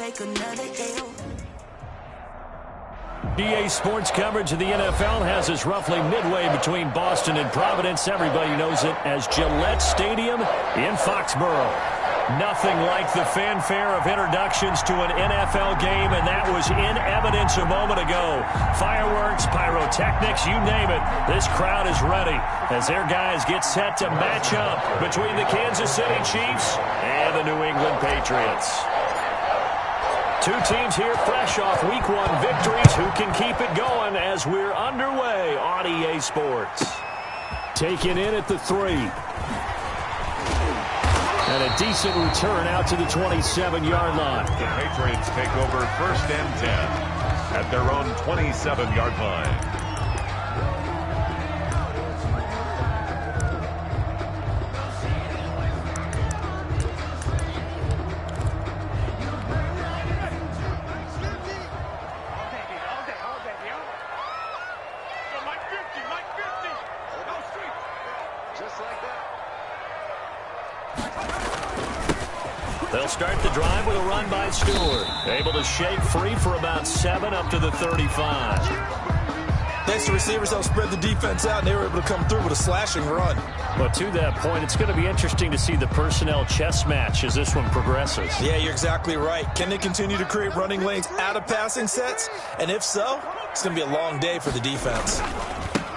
take another L. EA Sports coverage of the NFL has us roughly midway between Boston and Providence. Everybody knows it as Gillette Stadium in Foxborough. Nothing like the fanfare of introductions to an NFL game, and that was in evidence a moment ago. Fireworks, pyrotechnics, you name it. This crowd is ready as their guys get set to match up between the Kansas City Chiefs and the New England Patriots. Two teams here fresh off Week 1 victories. Who can keep it going as we're underway on EA Sports? Taken in at the 3. And a decent return out to the 27-yard line. The Patriots take over 1st and 10 at their own 27-yard line. They'll start the drive with a run by Stewart. Able to shake free for about 7 up to the 35. Thanks to receivers, they'll spread the defense out, and they were able to come through with a slashing run. But to that point, it's going to be interesting to see the personnel chess match as this one progresses. Yeah, you're exactly right. Can they continue to create running lanes out of passing sets? And if so, it's going to be a long day for the defense.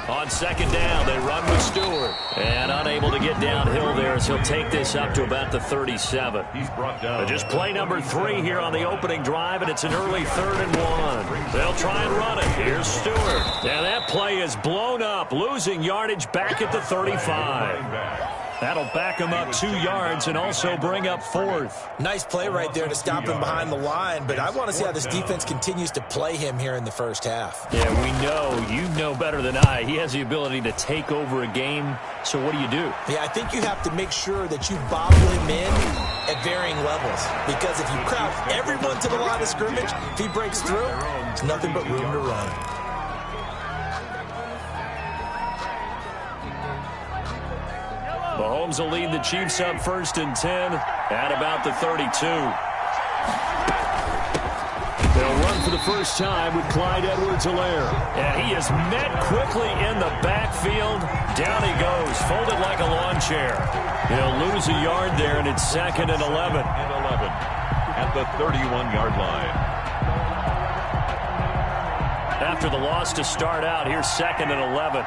On 2nd down, they run with Stewart. And unable to get downhill there as he'll take this up to about the 37. He's brought down. Just play number 3 here on the opening drive, and it's an early 3rd and 1. They'll try and run it. Here's Stewart. And that play is blown up, losing yardage back at the 35. That'll back him up 2 yards and also bring up 4th. Nice play right there to stop him behind the line, but I want to see how this defense continues to play him here in the first half. Yeah, we know. You know better than I. He has the ability to take over a game, so what do you do? Yeah, I think you have to make sure that you bobble him in at varying levels, because if you crowd everyone to the line of scrimmage, if he breaks through, there's nothing but room to run. Mahomes will lead the Chiefs up 1st and 10 at about the 32. They'll run for the first time with Clyde Edwards-Helaire. And he is met quickly in the backfield. Down he goes, folded like a lawn chair. He'll lose a yard there, and it's 2nd and 11. At the 31-yard line. After the loss to start out, here's 2nd and 11.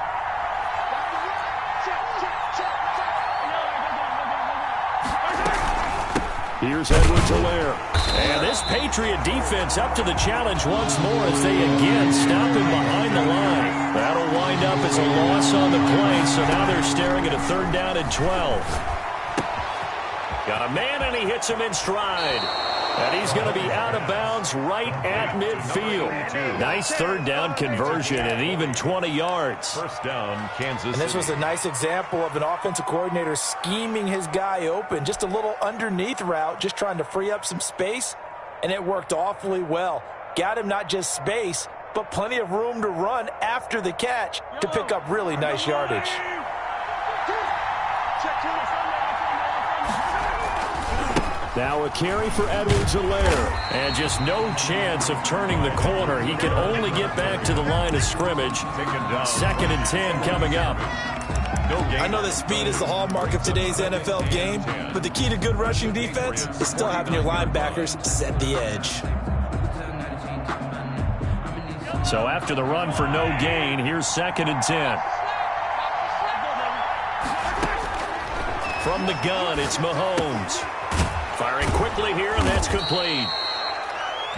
Here's Edwards-Helaire. And this Patriot defense up to the challenge once more as they again stop him behind the line. That'll wind up as a loss on the play, so now they're staring at a 3rd down and 12. Got a man, and he hits him in stride. And he's going to be out of bounds right at midfield. Nice 3rd down conversion and even 20 yards. 1st down, Kansas City. And this was a nice example of an offensive coordinator scheming his guy open. Just a little underneath route, just trying to free up some space, and it worked awfully well. Got him not just space, but plenty of room to run after the catch to pick up really nice yardage. Now a carry for Edwards-Helaire. And just no chance of turning the corner. He can only get back to the line of scrimmage. 2nd and 10 coming up. I know that speed is the hallmark of today's NFL game, but the key to good rushing defense is still having your linebackers set the edge. So after the run for no gain, here's 2nd and 10. From the gun, it's Mahomes. Firing quickly here, and that's complete.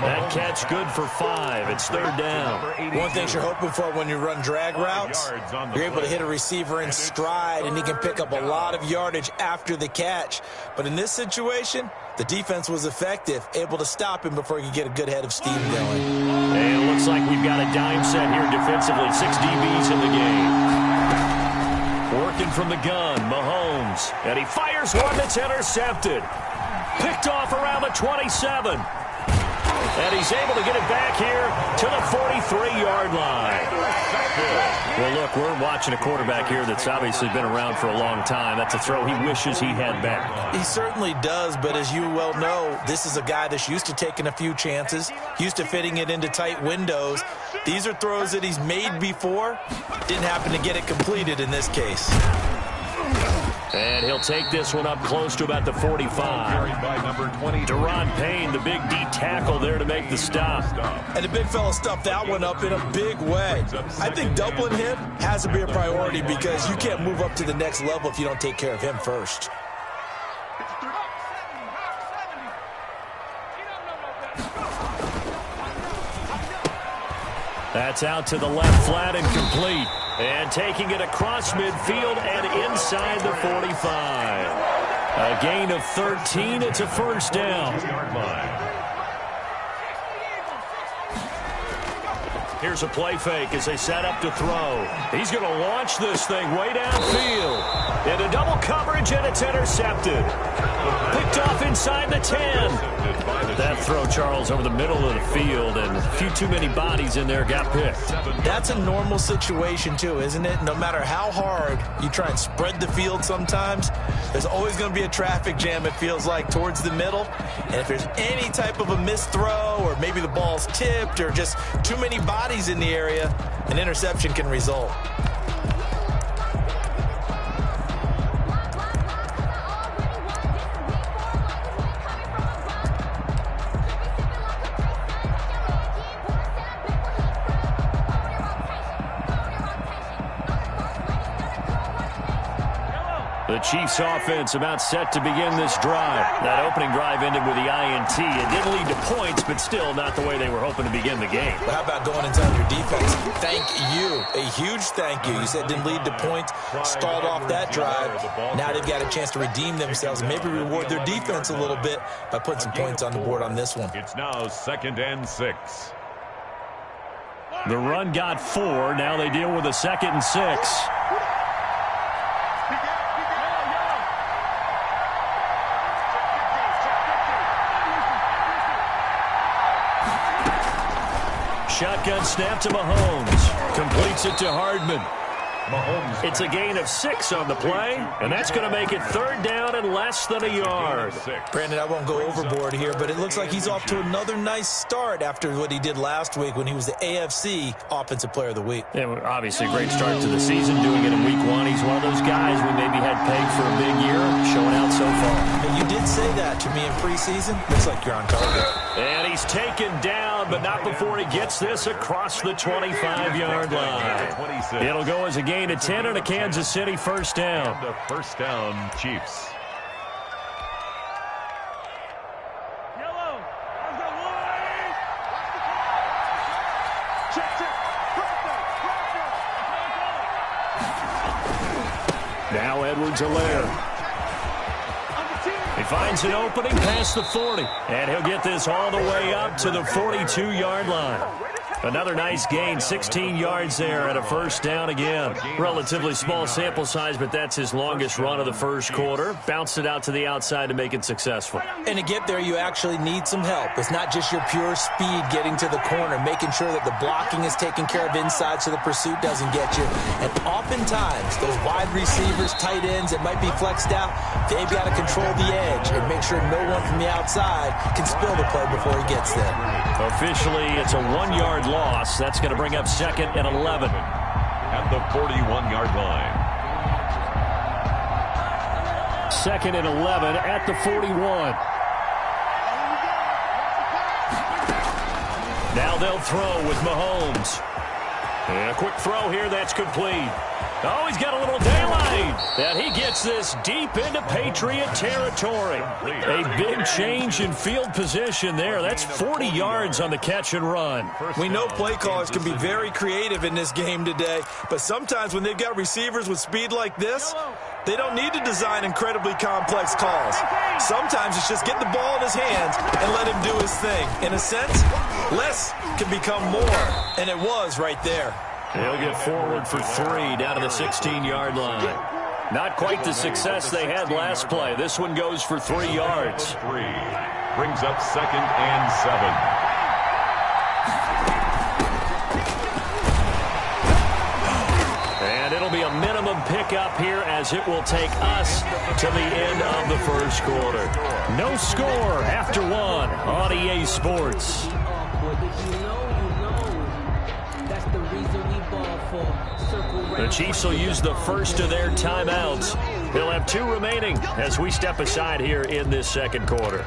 That catch good for 5. It's 3rd down. One thing you're hoping for when you run drag routes, you're able to hit a receiver in stride, and he can pick up a lot of yardage after the catch. But in this situation, the defense was effective, able to stop him before he could get a good head of steam going. And it looks like we've got a dime set here defensively. 6 DBs in the game. Working from the gun, Mahomes. And he fires one that's intercepted. Picked off around the 27. And he's able to get it back here to the 43-yard line. Well, look, we're watching a quarterback here that's obviously been around for a long time. That's a throw he wishes he had back. He certainly does, but as you well know, this is a guy that's used to taking a few chances, used to fitting it into tight windows. These are throws that he's made before. Didn't happen to get it completed in this case. And he'll take this one up close to about the 45. Deron Payne, the big D tackle there to make the stop. And the big fella stuffed that one up in a big way. I think doubling him has to be a priority because you can't move up to the next level if you don't take care of him first. That's out to the left flat and complete. And taking it across midfield and inside the 45. A gain of 13. It's a first down. Here's a play fake as they set up to throw. He's going to launch this thing way downfield. Into double coverage, and it's intercepted. Picked off inside the 10. That throw, Charles, over the middle of the field, and a few too many bodies in there got picked. That's a normal situation, too, isn't it? No matter how hard you try and spread the field sometimes, there's always going to be a traffic jam, it feels like, towards the middle. And if there's any type of a missed throw, or maybe the ball's tipped, or just too many bodies in the area, an interception can result. The Chiefs offense about set to begin this drive. That opening drive ended with the INT. It didn't lead to points, but still not the way they were hoping to begin the game. Well, how about going inside your defense? Thank you. A huge thank you. You said didn't lead to points, stalled off that drive. Now they've got a chance to redeem themselves and maybe reward their defense a little bit by putting some points on the board on this one. It's now 2nd and 6. The run got 4. Now they deal with a 2nd and 6. Shotgun snap to Mahomes. Completes it to Hardman. It's a gain of 6 on the play, and that's going to make it 3rd down and less than a yard. Brandon, I won't go overboard here, but it looks like he's off to another nice start after what he did last week when he was the AFC Offensive Player of the Week. Yeah, obviously a great start to the season, doing it in week 1. He's one of those guys we maybe had pegged for a big year, showing out so far. And you did say that to me in preseason. Looks like you're on target. And he's taken down, but not before he gets this across the 25-yard line. It'll go as a gain of 10 and a Kansas City first down. The first down, Chiefs. Now Edwards-Helaire. He finds an opening past the 40, and he'll get this all the way up to the 42-yard line. Another nice gain, 16 yards there, and a first down again. Relatively small sample size, but that's his longest run of the first quarter. Bounced it out to the outside to make it successful. And to get there, you actually need some help. It's not just your pure speed getting to the corner, making sure that the blocking is taken care of inside so the pursuit doesn't get you. And oftentimes, those wide receivers, tight ends that might be flexed out, they've got to control the edge and make sure no one from the outside can spill the play before he gets there. Officially, it's a 1-yard loss. That's going to bring up 2nd and 11. At the 41-yard line. 2nd and 11 at the 41. Now they'll throw with Mahomes. And a quick throw here, that's complete. Oh, he's got a little daylight. And he gets this deep into Patriot territory. A big change in field position there. That's 40 yards on the catch and run. We know play callers can be very creative in this game today, but sometimes when they've got receivers with speed like this, they don't need to design incredibly complex calls. Sometimes it's just get the ball in his hands and let him do his thing. In a sense, less can become more, and it was right there. He'll get forward for 3 down to the 16-yard line. Not quite the success they had last play. This one goes for 3 yards. 3 brings up 2nd and 7. here as it will take us to the end of the first quarter. No score after one on EA Sports. The Chiefs will use the first of their timeouts. He'll have 2 remaining as we step aside here in this second quarter.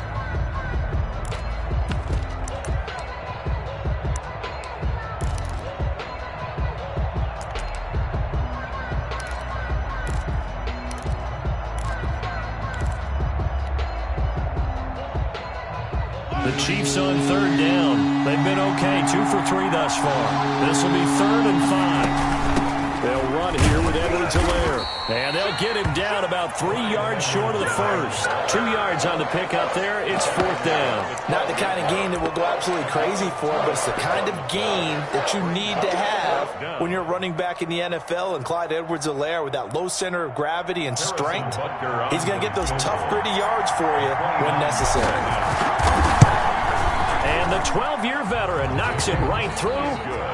The Chiefs on third down. They've been okay, 2 for 3 thus far. This will be 3rd and 5. They'll run here with Edwards-Helaire. And they'll get him down about 3 yards short of the first. 2 yards on the pickup there. It's 4th down. Not the kind of gain that we'll go absolutely crazy for, but it's the kind of gain that you need to have when you're running back in the NFL. And Clyde Edwards-Helaire, with that low center of gravity and strength, he's going to get those tough, gritty yards for you when necessary. And the 12-year veteran knocks it right through.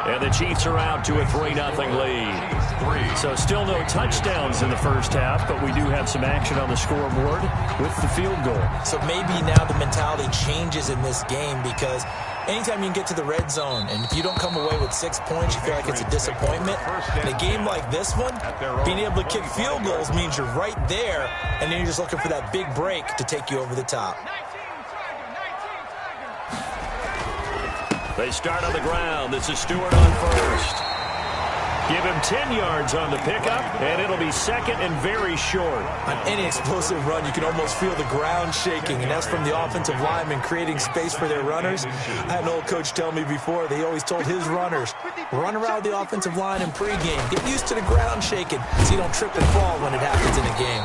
And the Chiefs are out to a 3-0 lead. So still no touchdowns in the first half, but we do have some action on the scoreboard with the field goal. So maybe now the mentality changes in this game, because anytime you can get to the red zone, and if you don't come away with 6 points, you feel like it's a disappointment. In a game like this one, being able to kick field goals means you're right there, and then you're just looking for that big break to take you over the top. They start on the ground. This is Stewart on first. Give him 10 yards on the pickup, and it'll be 2nd and very short. On any explosive run, you can almost feel the ground shaking, and that's from the offensive linemen creating space for their runners. I had an old coach tell me before, they always told his runners, run around the offensive line in pregame. Get used to the ground shaking so you don't trip and fall when it happens in a game.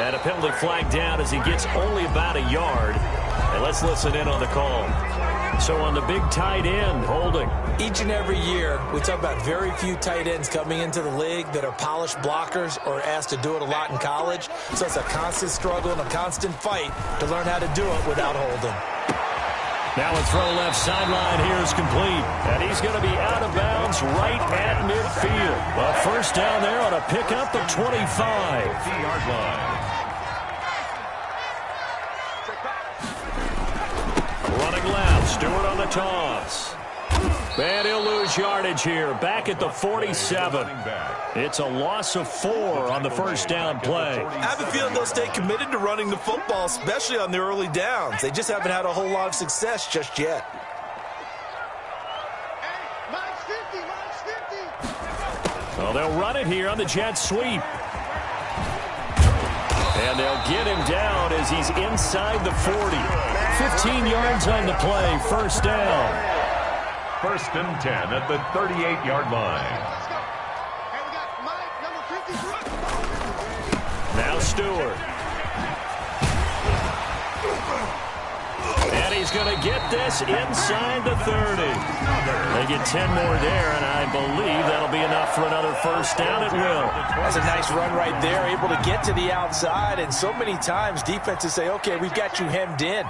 And a penalty flag down as he gets only about a yard. And let's listen in on the call. So on the big tight end, holding. Each and every year, we talk about very few tight ends coming into the league that are polished blockers or asked to do it a lot in college. So it's a constant struggle and a constant fight to learn how to do it without holding. Now a throw left sideline here is complete. And he's going to be out of bounds right at midfield. A first down there on a pickup of 25. 50-yard line. Running left, Stewart on the toss. And he'll lose yardage here, back at the 47. It's a loss of 4 on the first down play. I have a feeling they'll stay committed to running the football, especially on the early downs. They just haven't had a whole lot of success just yet. Well, they'll run it here on the jet sweep. And they'll get him down as he's inside the 40. 15 yards on the play, first down. 1st and 10 at the 38-yard line. Now Stewart. And he's going to get this inside the 30. They get 10 more there, and I believe that'll be enough for another first down. It will. That's a nice run right there, able to get to the outside, and so many times defenses say, okay, we've got you hemmed in.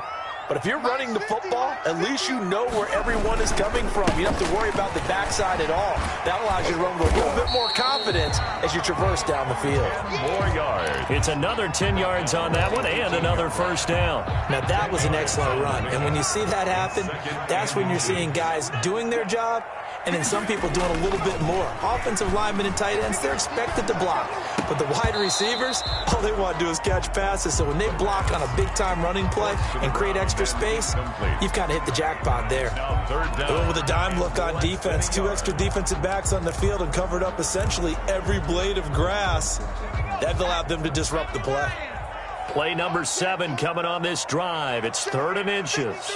But if you're running the football, at least you know where everyone is coming from. You don't have to worry about the backside at all. That allows you to run with a little bit more confidence as you traverse down the field. More yards. It's another 10 yards on that one and another first down. Now, that was an excellent run. And when you see that happen, that's when you're seeing guys doing their job and then some people doing a little bit more. Offensive linemen and tight ends, they're expected to block. But the wide receivers, all they want to do is catch passes. So when they block on a big-time running play and create extra space, you've kind of hit the jackpot there. Going with a dime look on defense, 2 extra defensive backs on the field and covered up essentially every blade of grass. That allowed them to disrupt the play. Play number 7 coming on this drive. It's 3rd and inches.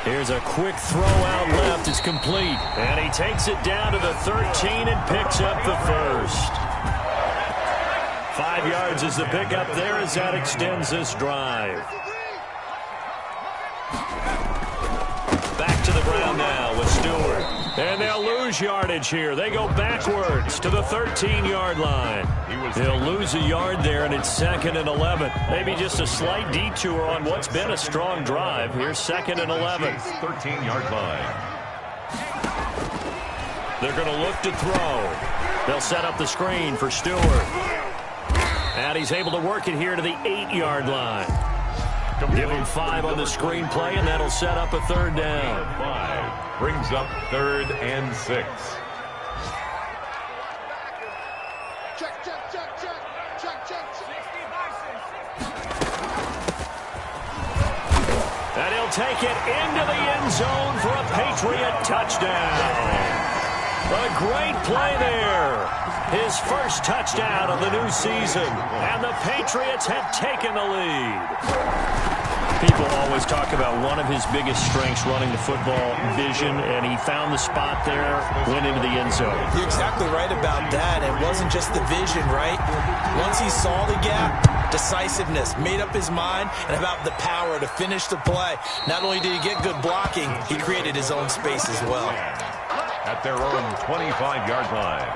Here's a quick throw out left. It's complete. And he takes it down to the 13 and picks up the first. 5 yards is the pickup there as that extends this drive. Back to the ground now with Stewart. And they'll lose yardage here. They go backwards to the 13-yard line. They'll lose a yard there, and it's 2nd and 11. Maybe just a slight detour on what's been a strong drive. Here's 2nd and 11. 13-yard line. They're going to look to throw. They'll set up the screen for Stewart. And he's able to work it here to the 8-yard line. Give him 5 on the screenplay, and that'll set up a 3rd down. 5 brings up 3rd and 6. And he'll take it into the end zone for a Patriot touchdown. A great play there. His first touchdown of the new season. And the Patriots have taken the lead. People always talk about one of his biggest strengths running the football, vision, and he found the spot there, went into the end zone. You're exactly right about that. It wasn't just the vision, right? Once he saw the gap, decisiveness, made up his mind, and about the power to finish the play. Not only did he get good blocking, he created his own space as well. At their own 25-yard line.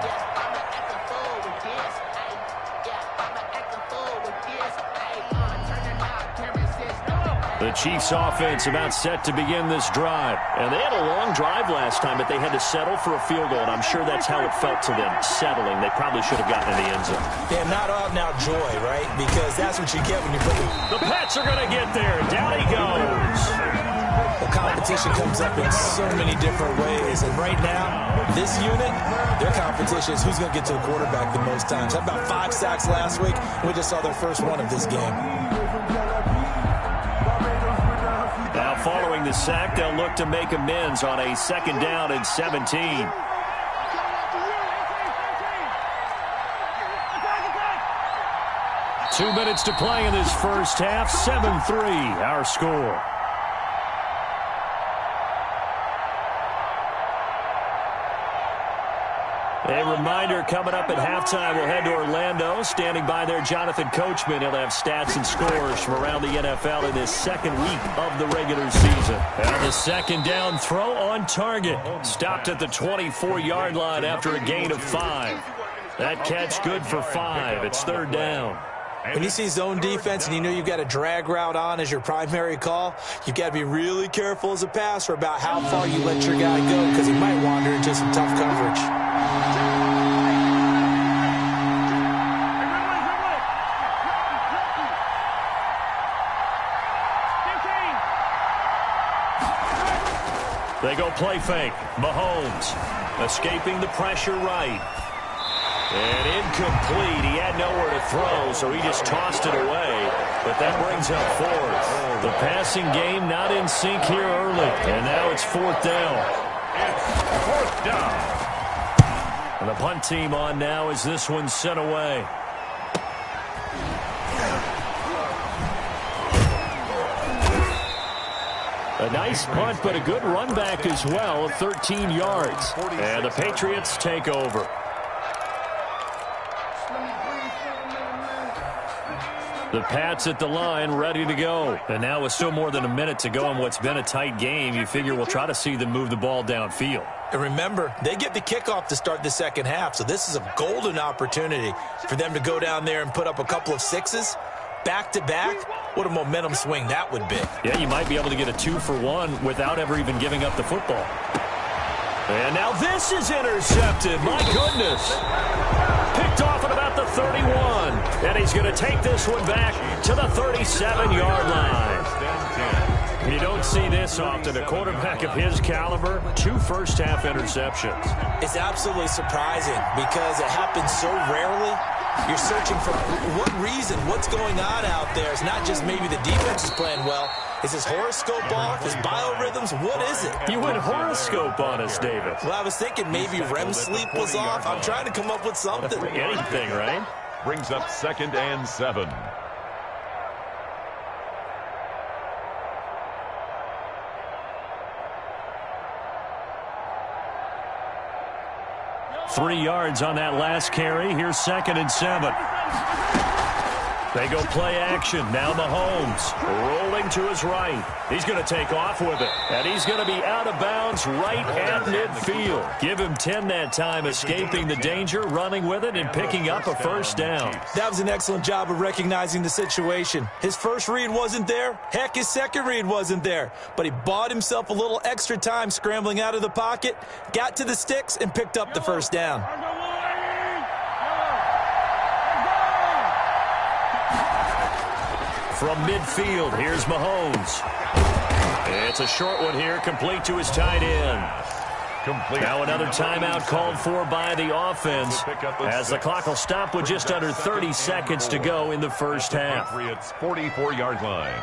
The Chiefs offense about set to begin this drive. And they had a long drive last time, but they had to settle for a field goal. And I'm sure that's how it felt to them, settling. They probably should have gotten in the end zone. Yeah, not out now joy, right? Because that's what you get when you put the Pats are going to get there. Down he goes. The competition comes up in so many different ways. And right now, this unit, their competition is who's going to get to the quarterback the most times. Had about 5 sacks last week. We just saw their first one of this game. Now following the sack, they'll look to make amends on a 2nd down and 17. Two minutes to play in this first half. 7-3 our score. A reminder, coming up at halftime, we'll head to Orlando. Standing by there, Jonathan Coachman. He'll have stats and scores from around the NFL in this 2nd week of the regular season. And the 2nd down throw on target. Stopped at the 24-yard line after a gain of 5. That catch good for 5. It's 3rd down. When you see zone defense and you know you've got a drag route on as your primary call, you've got to be really careful as a passer about how far you let your guy go because he might wander into some tough coverage. They go play fake. Mahomes escaping the pressure right. And incomplete. He had nowhere to throw, so he just tossed it away. But that brings up 4th. The passing game not in sync here early. And now it's 4th down. It's 4th down. And the punt team on now as this one's sent away. A nice punt, but a good run back as well, 13 yards. And the Patriots take over. The Pats at the line, ready to go. And now with still more than a minute to go in what's been a tight game, you figure we'll try to see them move the ball downfield. And remember, they get the kickoff to start the 2nd half, so this is a golden opportunity for them to go down there and put up a couple of 6s. Back-to-back, what a momentum swing that would be. Yeah, you might be able to get a 2-for-1 without ever even giving up the football. And now this is intercepted. My goodness. Picked off at about the 31. And he's going to take this one back to the 37-yard line. You don't see this often. A quarterback of his caliber, 2 first-half interceptions. It's absolutely surprising because it happens so rarely. You're searching for what reason, what's going on out there. It's not just maybe the defense is playing well. Is his horoscope off? His biorhythms? What is it? You went horoscope on us, David. Well, I was thinking maybe REM sleep was off. I'm trying to come up with something. Anything, right? Brings up 2nd and 7. Three yards on that last carry. Here's 2nd and 7. They go play action. Now Mahomes rolling him to his right. He's going to take off with it. And he's going to be out of bounds right at midfield. Give him 10 that time, escaping the danger, running with it, and picking up a first down. That was an excellent job of recognizing the situation. His first read wasn't there. Heck, his second read wasn't there. But he bought himself a little extra time scrambling out of the pocket, got to the sticks, and picked up the first down. From midfield, here's Mahomes. It's a short one here, complete to his tight end. Now another timeout called for by the offense as the clock will stop with just under 30 seconds to go in the first half. Patriots 44-yard line.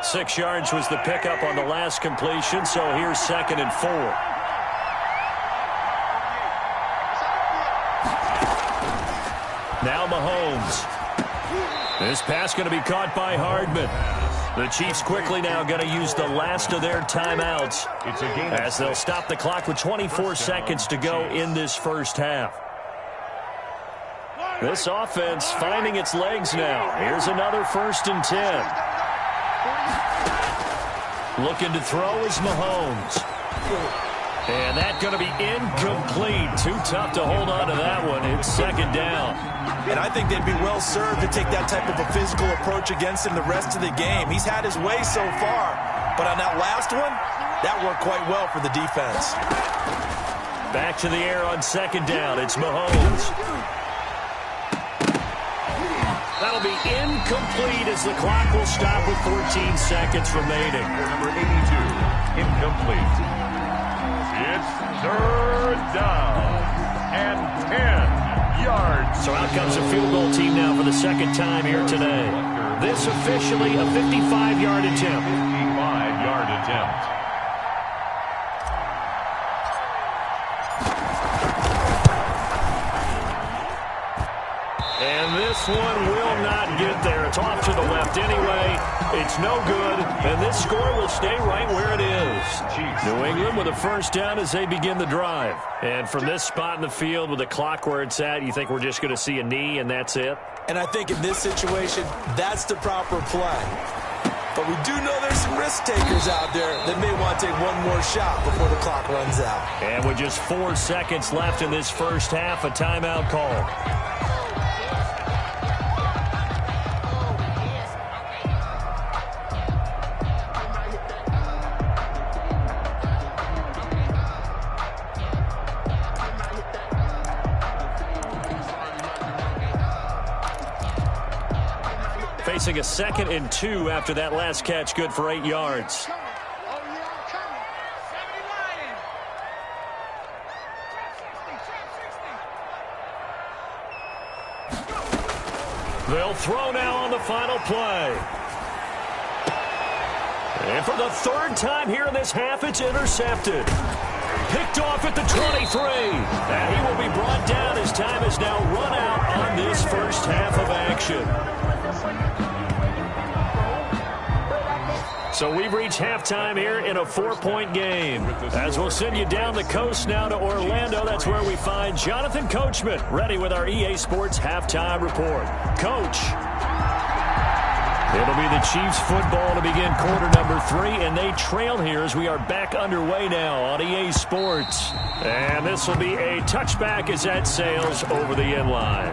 6 yards was the pickup on the last completion, so here's 2nd and 4. Now Mahomes. This pass going to be caught by Hardman. The Chiefs quickly now going to use the last of their timeouts as they'll stop the clock with 24 seconds to go in this first half. This offense finding its legs now. Here's another 1st and 10. Looking to throw is Mahomes. And that's going to be incomplete. Too tough to hold on to that one. It's 2nd down. And I think they'd be well served to take that type of a physical approach against him the rest of the game. He's had his way so far, but on that last one, that worked quite well for the defense. Back to the air on 2nd down. It's Mahomes. That'll be incomplete as the clock will stop with 14 seconds remaining. Number 82, incomplete. It's 3rd down and 10 yards. So out comes a field goal team now for the 2nd time here today. This officially a 55-yard attempt. 55-yard attempt. And this one will not get there. It's off to the left anyway. It's no good, and this score will stay right where it is. New England with a first down as they begin the drive. And from this spot in the field with the clock where it's at, you think we're just going to see a knee and that's it? And I think in this situation, that's the proper play. But we do know there's some risk takers out there that may want to take one more shot before the clock runs out. And with just 4 seconds left in this first half, a timeout call. Facing a 2nd and 2 after that last catch, good for 8 yards. They'll throw now on the final play. And for the 3rd time here in this half, it's intercepted. Picked off at the 23. And he will be brought down as time is now run out on this first half of action. So we've reached halftime here in a 4-point game. As we'll send you down the coast now to Orlando, that's where we find Jonathan Coachman ready with our EA Sports Halftime Report. Coach. It'll be the Chiefs football to begin quarter number 3, and they trail here as we are back underway now on EA Sports. And this will be a touchback as that sails over the end line.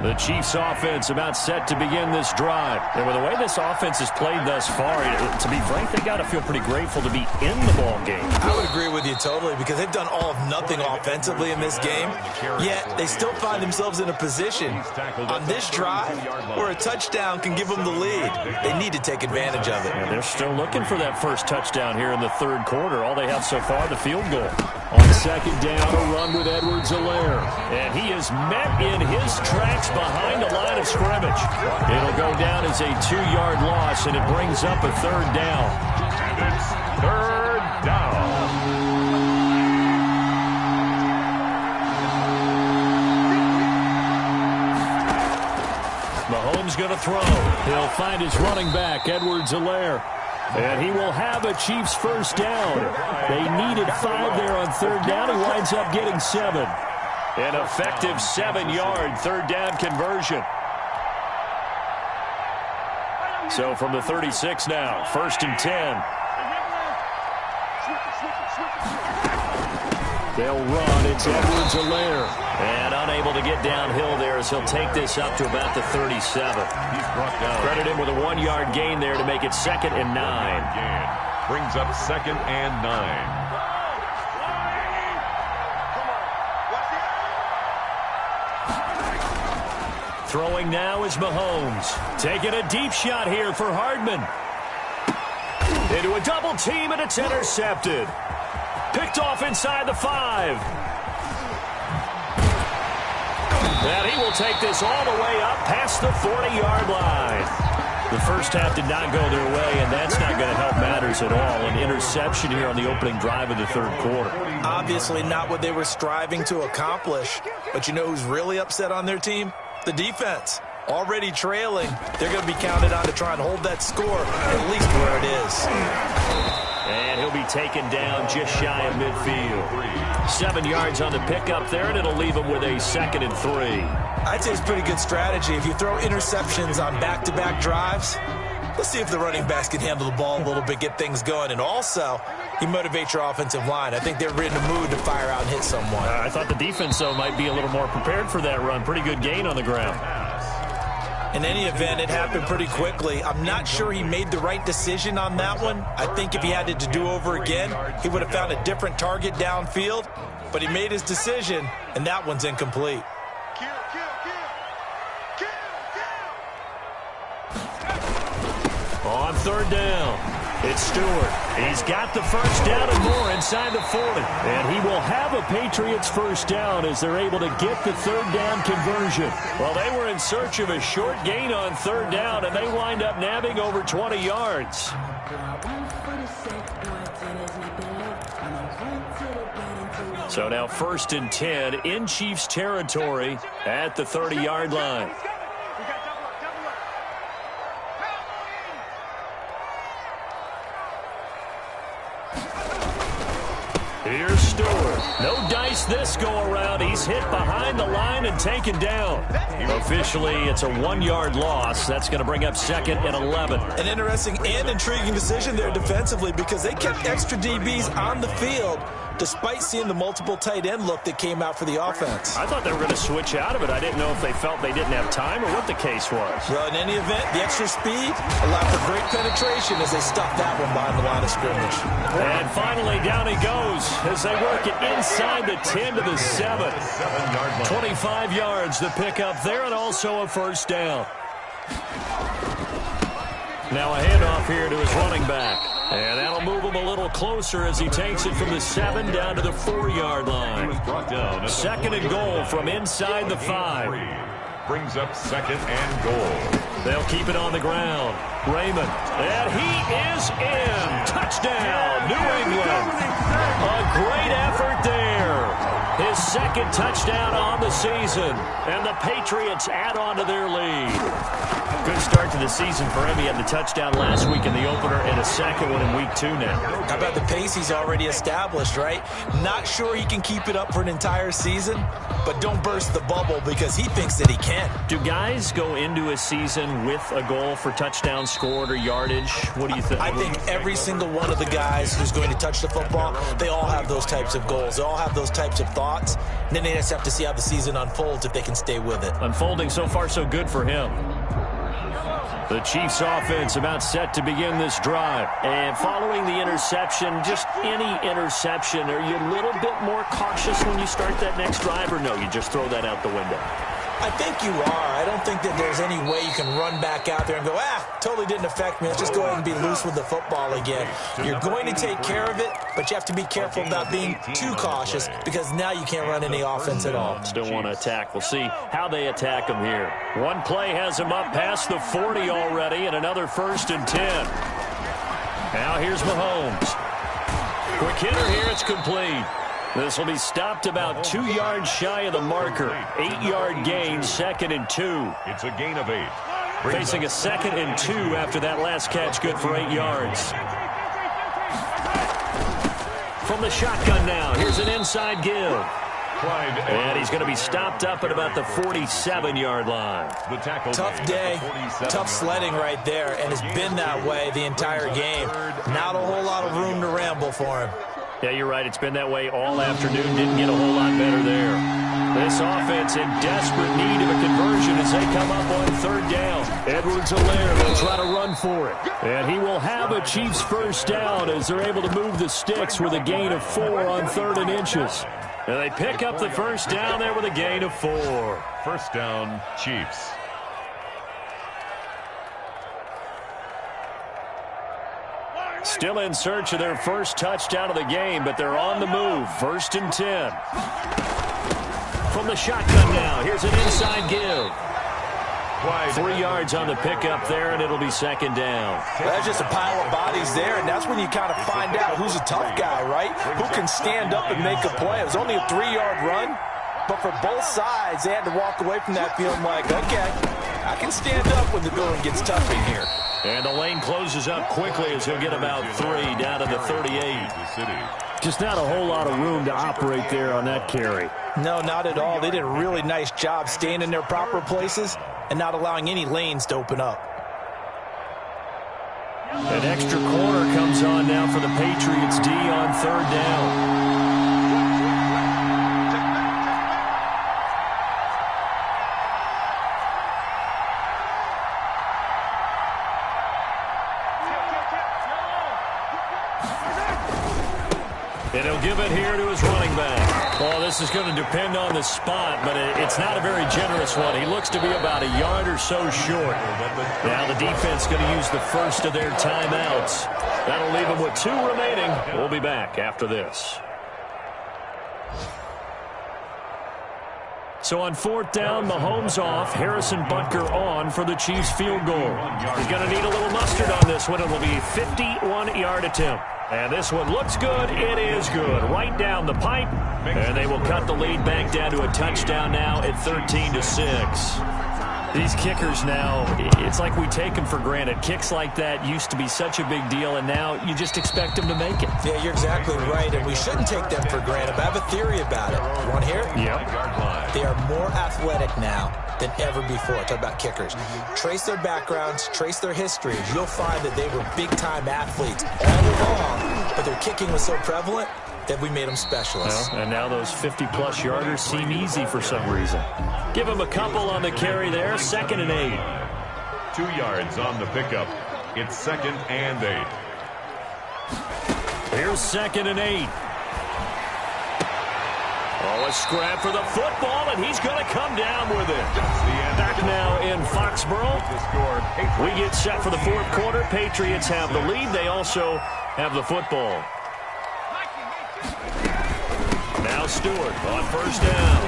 The Chiefs offense about set to begin this drive. And with the way this offense has played thus far, to be frank, they got to feel pretty grateful to be in the ball game. I would agree with you totally because they've done all of nothing offensively in this game, yet they still find themselves in a position on this drive where a touchdown can give them the lead. They need to take advantage of it. And they're still looking for that first touchdown here in the 3rd quarter. All they have so far, the field goal. On 2nd down, a run with Edwards-Helaire. And he is met in his tracks behind the line of scrimmage. It'll go down as a 2-yard loss, and it brings up a 3rd down. And it's 3rd down. Mahomes going going to throw. He'll find his running back, Edwards-Helaire. And he will have a Chiefs first down. They needed 5 there on third down. He winds up getting 7. An effective 7-yard third down conversion. So from the 36 now, 1st and 10. They'll run. It's Edwards-Helaire. And unable to get downhill there as he'll take this up to about the 37. He's brought down. Credit him with a 1-yard gain there to make it 2nd and 9. Brings up 2nd and 9. Throwing now is Mahomes. Taking a deep shot here for Hardman. Into a double team, and it's intercepted. Picked off inside the 5. And he will take this all the way up past the 40-yard line. The first half did not go their way, and that's not going to help matters at all. An interception here on the opening drive of the third quarter. Obviously not what they were striving to accomplish. But you know who's really upset on their team? The defense. Already trailing. They're going to be counted on to try and hold that score at least where it is. And he'll be taken down just shy of midfield. 7 yards on the pickup there, and it'll leave him with a 2nd and 3. I'd say it's pretty good strategy. If you throw interceptions on back-to-back drives, let's see if the running backs can handle the ball a little bit, get things going. And also, you motivate your offensive line. I think they're in the mood to fire out and hit someone. I thought the defense, though, might be a little more prepared for that run. Pretty good gain on the ground. In any event, it happened pretty quickly. I'm not sure he made the right decision on that one. I think if he had it to do over again, he would have found a different target downfield. But he made his decision, and that one's incomplete. On third down, it's Stewart. He's got the first down and more inside the 40. And he will have a Patriots first down as they're able to get the third down conversion. Well, they were in search of a short gain on third down, and they wind up nabbing over 20 yards. So now 1st and 10 in Chiefs territory at the 30-yard line. Here's Stewart. No dice this go-around. He's hit behind the line and taken down. Officially, it's a 1-yard loss. That's going to bring up 2nd and 11. An interesting and intriguing decision there defensively because they kept extra DBs on the field despite seeing the multiple tight end look that came out for the offense. I thought they were going to switch out of it. I didn't know if they felt they didn't have time or what the case was. Well, in any event, the extra speed allowed for great penetration as they stuffed that one behind the line of scrimmage. And finally, down he goes as they work it inside the 10 to the 7. 25 yards to pick up there and also a first down. Now a handoff here to his running back. And that'll move him a little closer as he takes it from the 7 down to the 4-yard line. 2nd and goal from inside the 5. Brings up 2nd and goal. They'll keep it on the ground. Raymond. And he is in. Touchdown, New England. A great effort there. His 2nd touchdown on the season. And the Patriots add on to their lead. Good start to the season for him. He had the touchdown last week in the opener and a 2nd one in week 2 now. How about the pace he's already established, right? Not sure he can keep it up for an entire season, but don't burst the bubble because he thinks that he can. Do guys go into a season with a goal for touchdown scored or yardage? What do you think? I think every single one of the guys who's going to touch the football, they all have those types of goals. They all have those types of thoughts. And then they just have to see how the season unfolds if they can stay with it. Unfolding so far so good for him. The Chiefs offense about set to begin this drive. And following the interception, just any interception, are you a little bit more cautious when you start that next drive, or no, you just throw that out the window? I think you are. I don't think that there's any way you can run back out there and go, totally didn't affect me. Let's just go ahead and be loose with the football again. You're going to take care of it, but you have to be careful about being too cautious because now you can't run any offense at all. Still want to attack. We'll see how they attack him here. One play has him up past the 40 already, and another 1st and 10. Now here's Mahomes. Quick hitter here. It's complete. This will be stopped about 2 yards shy of the marker. 8-yard gain, 2nd and 2. It's a gain of 8. Facing a 2nd and 2 after that last catch, good for 8 yards. From the shotgun now, here's an inside give. And he's going to be stopped up at about the 47-yard line. Tough day, tough sledding right there, and it's been that way the entire game. Not a whole lot of room to ramble for him. Yeah, you're right. It's been that way all afternoon. Didn't get a whole lot better there. This offense in desperate need of a conversion as they come up on 3rd down. Edwards-Helaire will try to run for it. And he will have a Chiefs first down as they're able to move the sticks with a gain of 4 on 3rd and inches. And they pick up the first down there with a gain of 4. First down, Chiefs. Still in search of their first touchdown of the game, but they're on the move. 1st and 10. From the shotgun now, here's an inside give. 3 yards on the pickup there, and it'll be 2nd down. Well, that's just a pile of bodies there, and that's when you kind of find out who's a tough guy, right? Who can stand up and make a play. It was only a 3-yard run, but for both sides, they had to walk away from that feeling like, okay, I can stand up when the going gets tough in here. And the lane closes up quickly as he'll get about 3 down to the 38. Just not a whole lot of room to operate there on that carry. No, not at all. They did a really nice job staying in their proper places and not allowing any lanes to open up. An extra corner comes on now for the Patriots D on 3rd down. And he'll give it here to his running back. Well, this is going to depend on the spot, but it's not a very generous one. He looks to be about a yard or so short. Now the defense going to use the first of their timeouts. That'll leave them with 2 remaining. We'll be back after this. So on 4th down, Mahomes off, Harrison Butker on for the Chiefs field goal. He's going to need a little mustard on this one. It will be a 51-yard attempt. And this one looks good. It is good. Right down the pipe. And they will cut the lead back down to a touchdown now at 13-6. These kickers now, it's like we take them for granted. Kicks like that used to be such a big deal, and now you just expect them to make it. Yeah, you're exactly right, and we shouldn't take them for granted. But I have a theory about it. You want to hear it? Yeah. They are more athletic now than ever before. Talk about kickers. Trace their backgrounds, trace their histories. You'll find that they were big-time athletes all along, but their kicking was so prevalent that we made them specialists. Well, and now those 50-plus yarders seem easy for some reason. Give them a couple on the carry there. 2nd and 8. 2 yards on the pickup. It's 2nd and 8. Here's 2nd and 8. Oh, a scrap for the football, and he's going to come down with it. Back now in Foxborough. We get set for the 4th quarter. Patriots have the lead. They also have the football. Now Stewart on 1st down.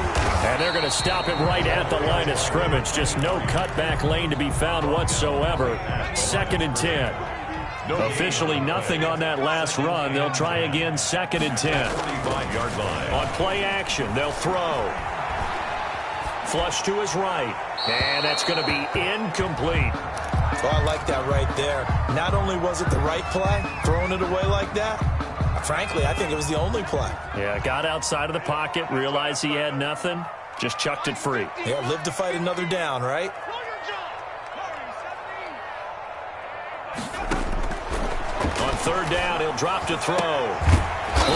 And they're going to stop it right at the line of scrimmage. Just no cutback lane to be found whatsoever. 2nd and 10. Officially nothing on that last run. They'll try again, 2nd and 10. 35-yard line. On play action, they'll throw. Flush to his right. And that's going to be incomplete. Well, I like that right there. Not only was it the right play, throwing it away like that, frankly, I think it was the only play. Yeah, got outside of the pocket, realized he had nothing, just chucked it free. Yeah, live to fight another down, right? On 3rd down, he'll drop to throw.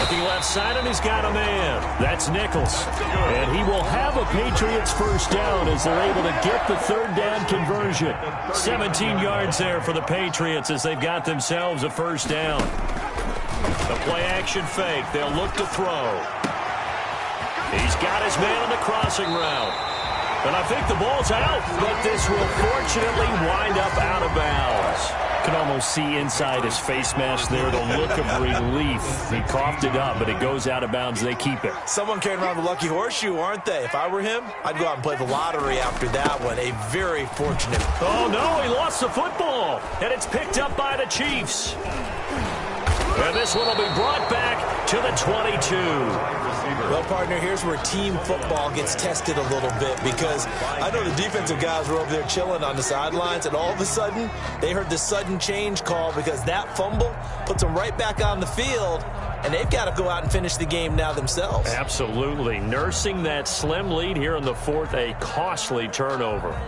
Looking left side, and he's got a man. That's Nichols. And he will have a Patriots first down as they're able to get the 3rd down conversion. 17 yards there for the Patriots as they've got themselves a first down. The play-action fake. They'll look to throw. He's got his man on the crossing route. And I think the ball's out, but this will fortunately wind up out of bounds. You can almost see inside his face mask there the look of relief. He coughed it up, but it goes out of bounds. They keep it. Someone carrying around the lucky horseshoe, aren't they? If I were him, I'd go out and play the lottery after that one. A very fortunate. Oh, no, he lost the football, and it's picked up by the Chiefs. And this one will be brought back to the 22. Well, partner, here's where team football gets tested a little bit, because I know the defensive guys were over there chilling on the sidelines, and all of a sudden, they heard the sudden change call because that fumble puts them right back on the field, and they've got to go out and finish the game now themselves. Absolutely. Nursing that slim lead here in the fourth, a costly turnover.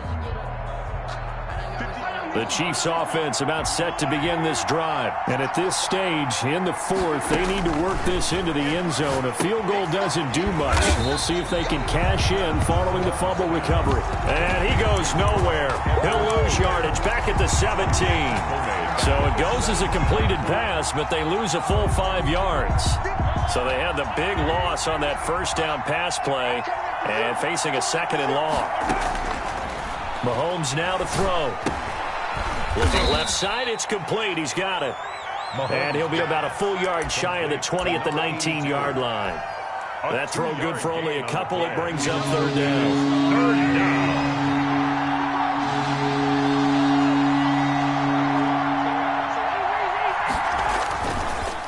The Chiefs offense about set to begin this drive. And at this stage in the fourth, they need to work this into the end zone. A field goal doesn't do much. We'll see if they can cash in following the fumble recovery. And he goes nowhere. He'll lose yardage back at the 17. So it goes as a completed pass, but they lose a full 5 yards. So they had the big loss on that first down pass play and facing a second and long. Mahomes now to throw. Looking left side, it's complete. He's got it. And he'll be about a full yard shy of the 20 at the 19-yard line. That throw good for only a couple. It brings up third down. Third down.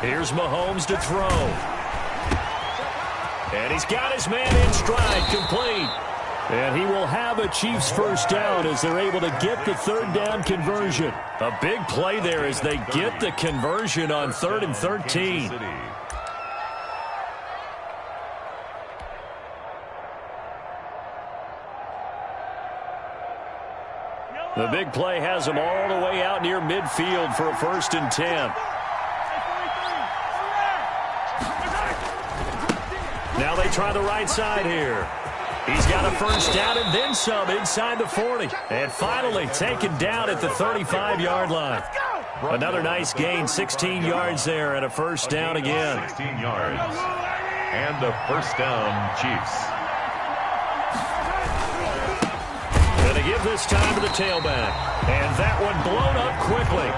Here's Mahomes to throw. And he's got his man in stride, complete. And he will have a Chiefs first down as they're able to get the third down conversion. A big play there as they get the conversion on 3rd and 13. The big play has them all the way out near midfield for a 1st and 10. Now they try the right side here. He's got a first down and then some inside the 40. And finally taken down at the 35-yard line. Another nice gain, 16 yards there and a first down again. 16 yards. And a first down, Chiefs. Going to give this time to the tailback. And that one blown up quickly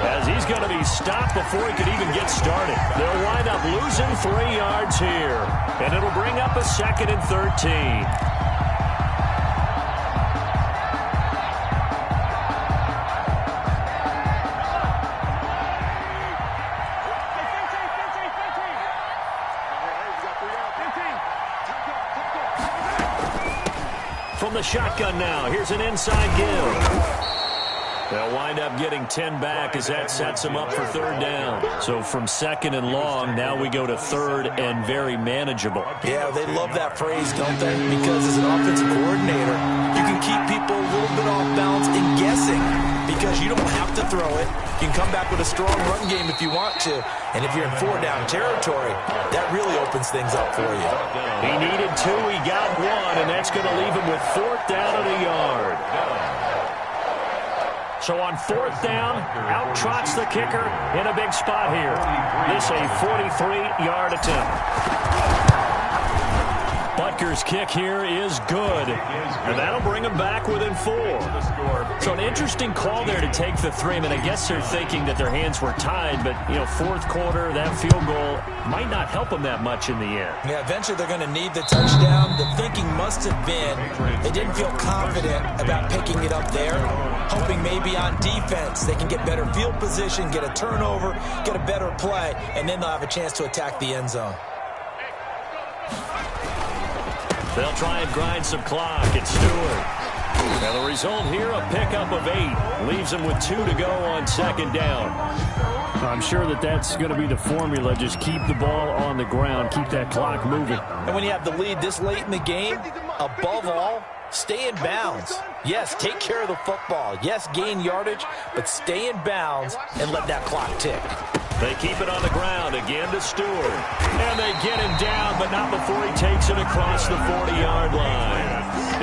as he's going to be stopped before he could even get started. They'll wind up losing 3 yards here. And it'll bring up a 2nd and 13. From the shotgun now, here's an inside give. They'll wind up getting 10 back as that sets them up for third down. So from 2nd and long, now we go to 3rd and very manageable. Yeah, they love that phrase, don't they? Because as an offensive coordinator, you can keep people a little bit off balance and guessing because you don't have to throw it. You can come back with a strong run game if you want to. And if you're in 4-down territory, that really opens things up for you. He needed 2, he got 1, and that's going to leave him with 4th down and a yard. So on 4th down, out trots the kicker in a big spot here. This a 43-yard attempt. Butker's kick here is good, and that'll bring him back within 4. So an interesting call there to take the 3. I mean, I guess they're thinking that their hands were tied, but, you know, 4th quarter, that field goal might not help them that much in the end. Yeah, eventually they're going to need the touchdown. The thinking must have been they didn't feel confident about picking it up there, hoping maybe on defense they can get better field position, get a turnover, get a better play, and then they'll have a chance to attack the end zone. They'll try and grind some clock. It's Stewart. And the result here, a pickup of 8. Leaves them with 2 to go on 2nd down. I'm sure that that's going to be the formula. Just keep the ball on the ground. Keep that clock moving. And when you have the lead this late in the game, above all, stay in bounds. Yes, take care of the football. Yes, gain yardage, but stay in bounds and let that clock tick. They keep it on the ground again to Stewart. And they get him down, but not before he takes it across the 40-yard line.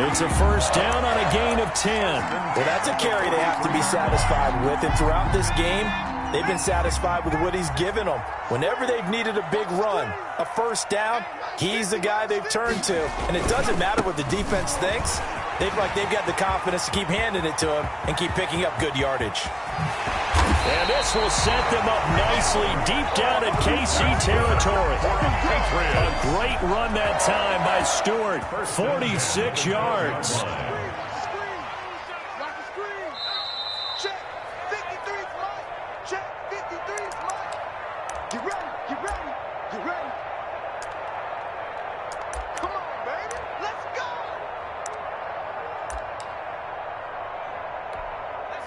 It's a first down on a gain of 10. Well, that's a carry they have to be satisfied with. And throughout this game, they've been satisfied with what he's given them. Whenever they've needed a big run, a first down, he's the guy they've turned to. And it doesn't matter what the defense thinks. They've got the confidence to keep handing it to him and keep picking up good yardage. And this will set them up nicely deep down in KC territory. A great run that time by Stewart. 46 yards. Come on, baby. Let's go.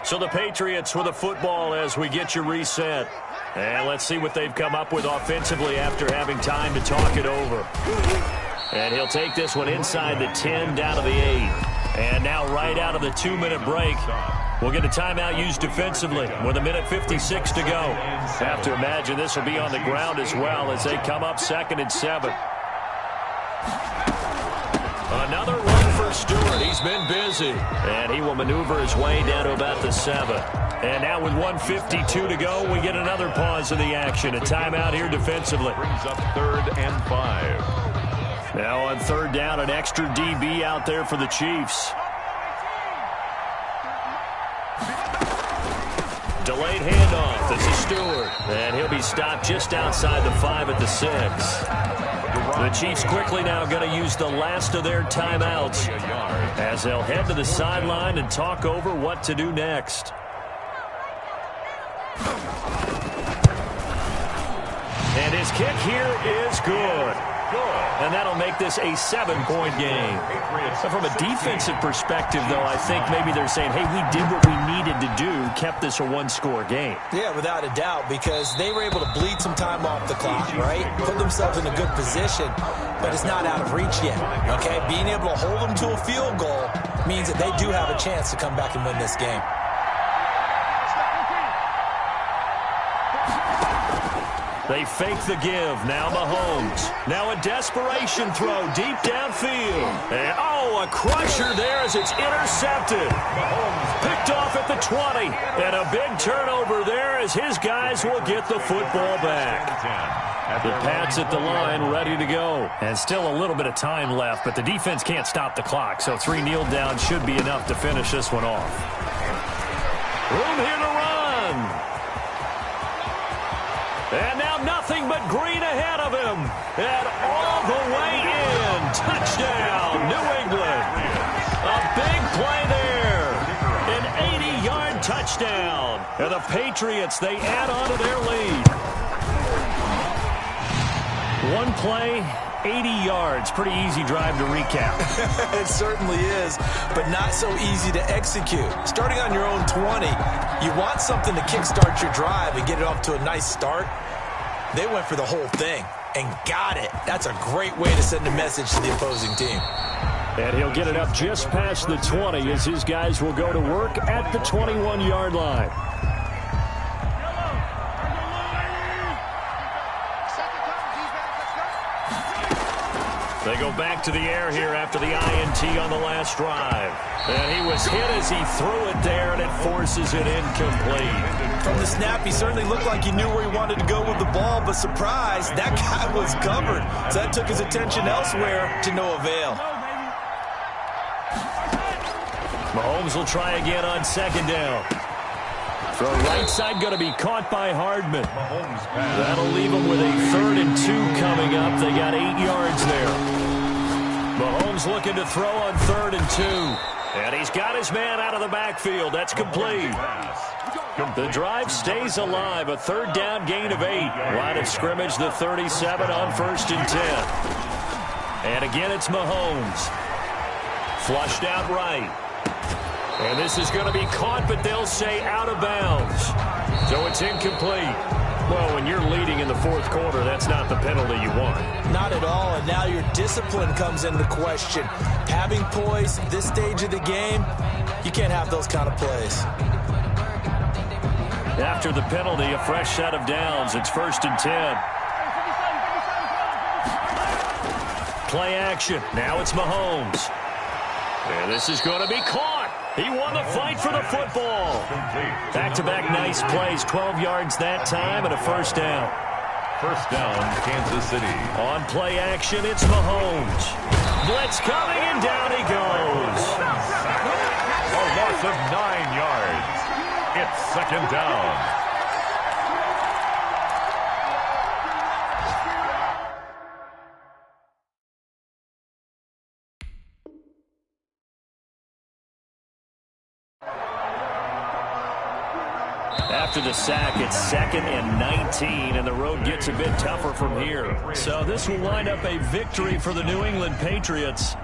So the Patriots with the football as we get you reset. And let's see what they've come up with offensively after having time to talk it over. And he'll take this one inside the 10 down to the 8. And now right out of the 2-minute break, we'll get a timeout used defensively with 1:56 to go. Have to imagine this will be on the ground as well as they come up 2nd and 7. Another run for Stewart. He's been busy. And he will maneuver his way down to about the 7. And now with 1:52 to go, we get another pause in the action. A timeout here defensively. Brings up 3rd and 5. Now on 3rd down, an extra DB out there for the Chiefs. Delayed handoff. This is Stewart. And he'll be stopped just outside the 5 at the 6. The Chiefs quickly now going to use the last of their timeouts as they'll head to the sideline and talk over what to do next. And his kick here is good. And that'll make this a 7-point game. So from a defensive perspective, though, I think maybe they're saying, hey, we did what we needed to do, kept this a 1-score game. Yeah, without a doubt, because they were able to bleed some time off the clock, right? Put themselves in a good position, but it's not out of reach yet, okay? Being able to hold them to a field goal means that they do have a chance to come back and win this game. They fake the give. Now Mahomes. Now a desperation throw deep downfield. And, a crusher there as it's intercepted. Mahomes picked off at the 20. And a big turnover there as his guys will get the football back. The Pats at the line ready to go. And still a little bit of time left, but the defense can't stop the clock. So 3 kneel downs should be enough to finish this one off. Room here to run. And now nothing but green ahead of him. And all the way in. Touchdown, New England. A big play there. An 80-yard touchdown. And the Patriots, they add on to their lead. One play, 80 yards. Pretty easy drive to recap. It certainly is, but not so easy to execute. Starting on your own 20, you want something to kickstart your drive and get it off to a nice start. They went for the whole thing and got it. That's a great way to send a message to the opposing team. And he'll get it up just past the 20 as his guys will go to work at the 21-yard line. They go back to the air here after the INT on the last drive. And he was hit as he threw it there, and it forces it incomplete. From the snap, he certainly looked like he knew where he wanted to go with the ball, but surprise, that guy was covered. So that took his attention elsewhere to no avail. Mahomes will try again on 2nd down. Throw right side going to be caught by Hardman. That'll leave them with a 3rd and 2 coming up. They got 8 yards there. Mahomes looking to throw on 3rd and 2. And he's got his man out of the backfield. That's complete. The drive stays alive. A 3rd down gain of 8. Line of scrimmage, the 37 on 1st and 10. And again, it's Mahomes. Flushed out right. And this is going to be caught, but they'll say out of bounds. So it's incomplete. Well, when you're leading in the 4th quarter, that's not the penalty you want. Not at all, and now your discipline comes into question. Having poise at this stage of the game, you can't have those kind of plays. After the penalty, a fresh set of downs. It's 1st and 10. Play action. Now it's Mahomes. And this is going to be caught. He won the fight for the football. Back-to-back nice plays. 12 yards that time and a 1st down. 1st down, Kansas City. On play action, it's Mahomes. Blitz coming, and down he goes. A loss of 9 yards. It's 2nd down. After the sack. It's 2nd and 19, and the road gets a bit tougher from here. So this will wind up a victory for the New England Patriots.